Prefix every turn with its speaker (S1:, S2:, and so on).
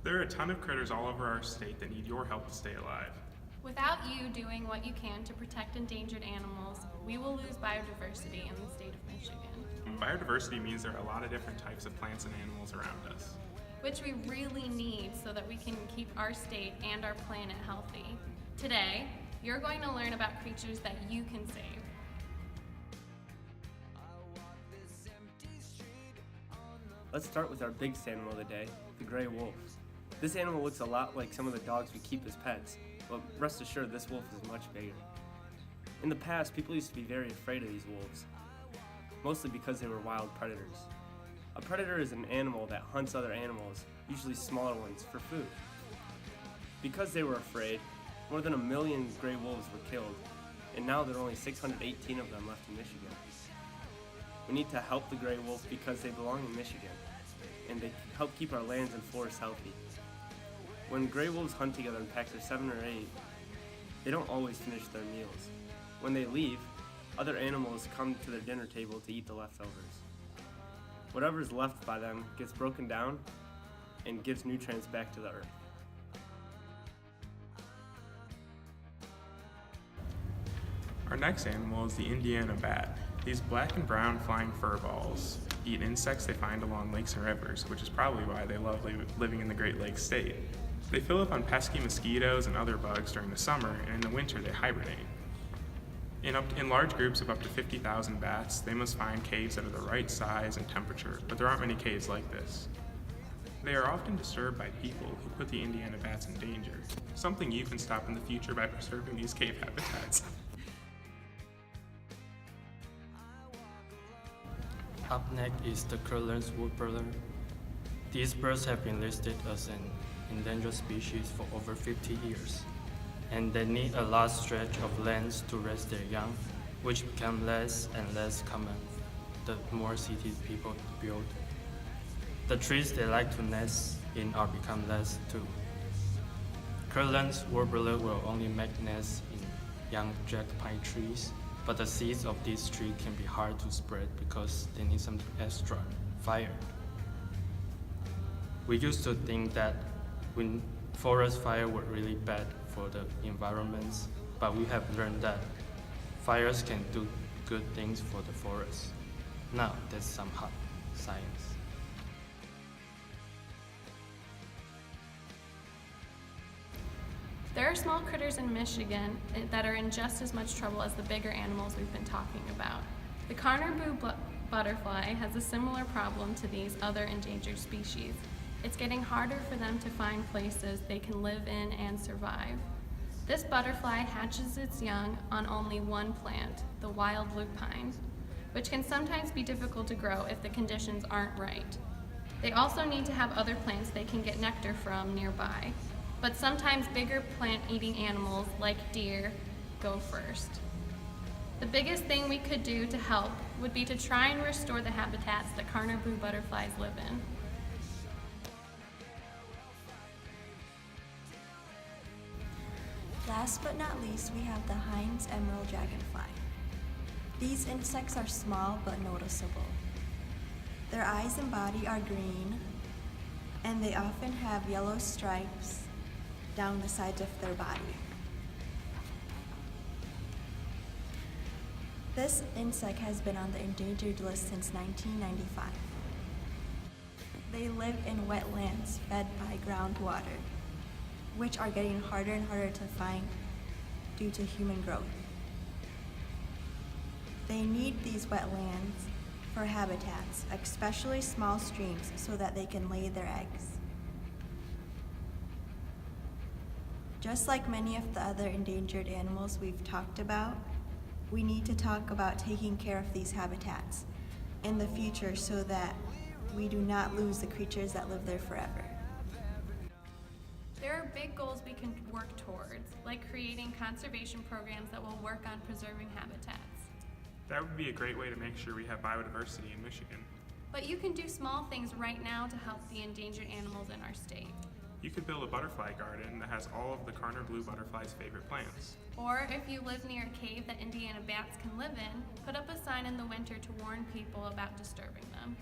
S1: There are a ton of critters all over our state that need your help to stay alive.
S2: Without you doing what you can to protect endangered animals, we will lose biodiversity in the state of Michigan.
S1: Biodiversity means there are a lot of different types of plants and animals around us.
S2: Which we really need so that we can keep our state and our planet healthy. Today, you're going to learn about creatures that you can save.
S3: Let's start with our biggest animal of the day, the gray wolf. This animal looks a lot like some of the dogs we keep as pets, but rest assured this wolf is much bigger. In the past, people used to be very afraid of these wolves, mostly because they were wild predators. A predator is an animal that hunts other animals, usually smaller ones, for food. Because they were afraid, more than 1 million gray wolves were killed, and now there are only 618 of them left in Michigan. We need to help the gray wolf because they belong in Michigan, and they help keep our lands and forests healthy. When gray wolves hunt together in packs of 7 or 8, they don't always finish their meals. When they leave, other animals come to their dinner table to eat the leftovers. Whatever is left by them gets broken down and gives nutrients back to the earth.
S1: Our next animal is the Indiana bat. These black and brown flying fur balls eat insects they find along lakes and rivers, which is probably why they love living in the Great Lakes state. They fill up on pesky mosquitoes and other bugs during the summer, and in the winter they hibernate. In large groups of up to 50,000 bats, they must find caves that are the right size and temperature, but there aren't many caves like this. They are often disturbed by people who put the Indiana bats in danger, something you can stop in the future by preserving these cave habitats.
S4: Up next is the Kirtland's woodpecker. These birds have been listed as an endangered species for over 50 years, and they need a large stretch of land to raise their young, which become less and less common the more cities people build. The trees they like to nest in are become less too. Kirtland's warbler will only make nests in young jack pine trees, but the seeds of this tree can be hard to spread because they need some extra fire. We used to think that when forest fire were really bad for the environment, but we have learned that fires can do good things for the forest. Now that's some hard science.
S2: There are small critters in Michigan that are in just as much trouble as the bigger animals we've been talking about. The carnarvon butterfly has a similar problem to these other endangered species. It's getting harder for them to find places they can live in and survive. This butterfly hatches its young on only one plant, the wild lupine, which can sometimes be difficult to grow if the conditions aren't right. They also need to have other plants they can get nectar from nearby. But sometimes bigger plant-eating animals, like deer, go first. The biggest thing we could do to help would be to try and restore the habitats that carnarvon butterflies live in.
S5: Last but not least, we have the Heinz emerald dragonfly. These insects are small but noticeable. Their eyes and body are green, and they often have yellow stripes down the sides of their body. This insect has been on the endangered list since 1995. They live in wetlands fed by groundwater, which are getting harder and harder to find due to human growth. They need these wetlands for habitats, especially small streams, so that they can lay their eggs. Just like many of the other endangered animals we've talked about, we need to talk about taking care of these habitats in the future so that we do not lose the creatures that live there forever.
S2: There are big goals we can work towards, like creating conservation programs that will work on preserving habitats.
S1: That would be a great way to make sure we have biodiversity in Michigan.
S2: But you can do small things right now to help the endangered animals in our state.
S1: You could build a butterfly garden that has all of the carnarvon butterfly's favorite plants.
S2: Or if you live near a cave that Indiana bats can live in, put up a sign in the winter to warn people about disturbing them.